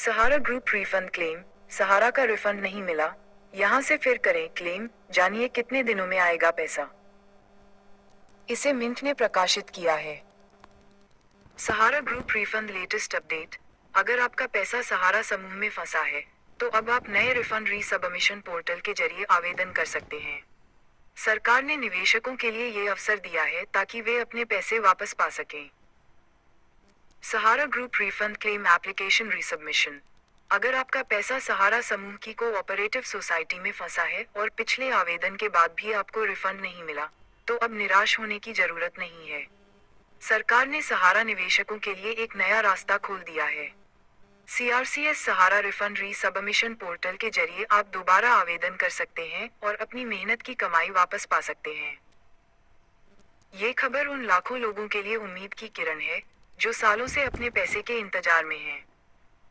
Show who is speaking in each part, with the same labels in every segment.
Speaker 1: सहारा group refund claim. सहारा का refund नहीं मिला, यहाँ से फिर करें क्लेम, जानिए कितने दिनों में आएगा पैसा। इसे मिंट ने प्रकाशित किया है। सहारा ग्रुप रिफंड लेटेस्ट अपडेट। अगर आपका पैसा सहारा समूह में फंसा है तो अब आप नए रिफंड रीसबमिशन पोर्टल के जरिए आवेदन कर सकते हैं। सरकार ने निवेशकों के लिए ये अवसर दिया है ताकि वे अपने पैसे वापस पा सकें। सहारा ग्रुप रिफंड क्लेम एप्लीकेशन रीसबमिशन। अगर आपका पैसा सहारा समूह की कोऑपरेटिव सोसाइटी में फंसा है और पिछले आवेदन के बाद भी आपको रिफंड नहीं मिला, तो अब निराश होने की जरूरत नहीं है। सरकार ने सहारा निवेशकों के लिए एक नया रास्ता खोल दिया है। सीआरसीएस सहारा रिफंड रीसबमिशन पोर्टल के जरिए आप दोबारा आवेदन कर सकते हैं और अपनी मेहनत की कमाई वापस पा सकते हैं। ये खबर उन लाखों लोगों के लिए उम्मीद की किरण है जो सालों से अपने पैसे के इंतजार में हैं।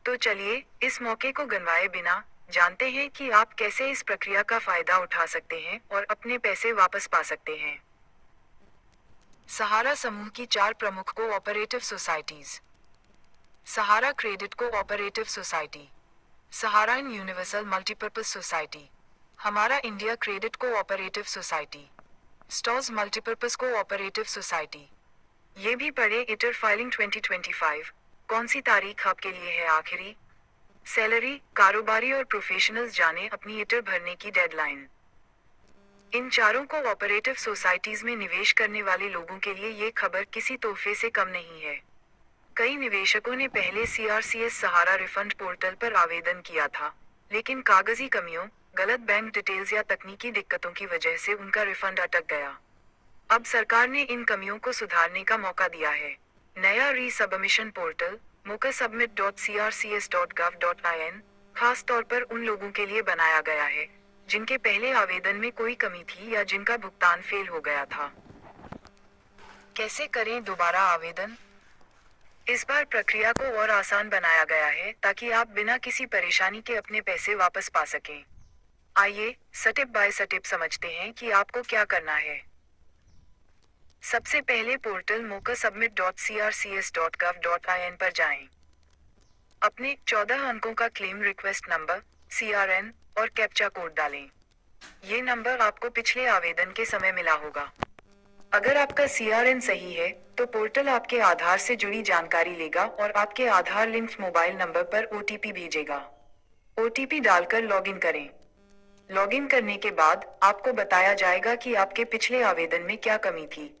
Speaker 1: तो चलिए इस मौके को गंवाए बिना जानते हैं कि आप कैसे इस प्रक्रिया का फायदा उठा सकते हैं और अपने पैसे वापस पा सकते हैं। सहारा समूह की 4 प्रमुख कोऑपरेटिव सोसाइटीज। सहारा क्रेडिट कोऑपरेटिव सोसाइटी, सहारा यूनिवर्सल मल्टीपर्पज सोसाइटी, हमारा India credit cooperative society, स्टॉर्स multipurpose cooperative society. ये भी पढ़े इटर फाइलिंग 2025 कौन सी तारीख आपके लिए है आखिरी। सैलरी, कारोबारी और प्रोफेशनल्स जाने अपनी इटर भरने की डेडलाइन। इन चारों कोऑपरेटिव सोसाइटीज में निवेश करने वाले लोगों के लिए ये खबर किसी तोहफे से कम नहीं है। कई निवेशकों ने पहले सीआरसीएस सहारा रिफंड पोर्टल पर आवेदन किया था, लेकिन कागजी कमियों, गलत बैंक डिटेल्स या तकनीकी दिक्कतों की वजह से उनका रिफंड अटक गया। अब सरकार ने इन कमियों को सुधारने का मौका दिया है। नया रीसबमिशन पोर्टल mookasubmit.crcs.gov.in खास तौर पर उन लोगों के लिए बनाया गया है जिनके पहले आवेदन में कोई कमी थी या जिनका भुगतान फेल हो गया था। कैसे करें दोबारा आवेदन। इस बार प्रक्रिया को और आसान बनाया गया है ताकि आप बिना किसी परेशानी के अपने पैसे वापस पा सकें। आइए स्टेप बाय स्टेप समझते हैं कि आपको क्या करना है। सबसे पहले पोर्टल mookasubmit.crcs.gov.in पर जाएं। अपने 14 अंकों का क्लेम रिक्वेस्ट नंबर, CRN और कैप्चा कोड डालें। ये नंबर आपको पिछले आवेदन के समय मिला होगा। अगर आपका CRN सही है तो पोर्टल आपके आधार से जुड़ी जानकारी लेगा और आपके आधार लिंक्ड मोबाइल नंबर पर OTP भेजेगा। OTP डालकर लॉगिन करें। लॉगिन करने के बाद आपको बताया जाएगा कि आपके पिछले आवेदन में क्या कमी थी।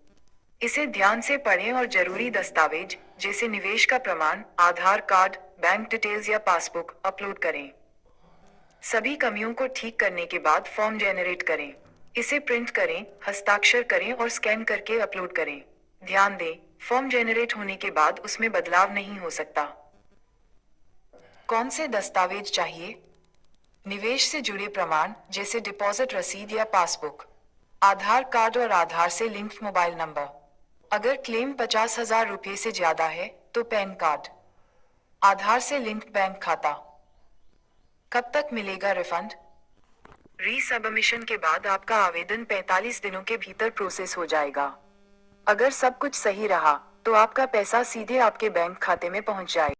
Speaker 1: इसे ध्यान से पढ़ें और जरूरी दस्तावेज जैसे निवेश का प्रमाण, आधार कार्ड, बैंक डिटेल्स या पासबुक अपलोड करें। सभी कमियों को ठीक करने के बाद फॉर्म जेनरेट करें। इसे प्रिंट करें, हस्ताक्षर करें और स्कैन करके अपलोड करें। ध्यान दें, फॉर्म जेनरेट होने के बाद उसमें बदलाव नहीं हो सकता। कौन से दस्तावेज चाहिए। निवेश से जुड़े प्रमाण जैसे डिपॉजिट रसीद या पासबुक, आधार कार्ड और आधार से लिंक्ड मोबाइल नंबर। अगर क्लेम 50,000 रुपये से ज्यादा है तो पैन कार्ड, आधार से लिंक्ड बैंक खाता। कब तक मिलेगा रिफंड। रीसबमिशन के बाद आपका आवेदन 45 दिनों के भीतर प्रोसेस हो जाएगा। अगर सब कुछ सही रहा तो आपका पैसा सीधे आपके बैंक खाते में पहुंच जाएगा।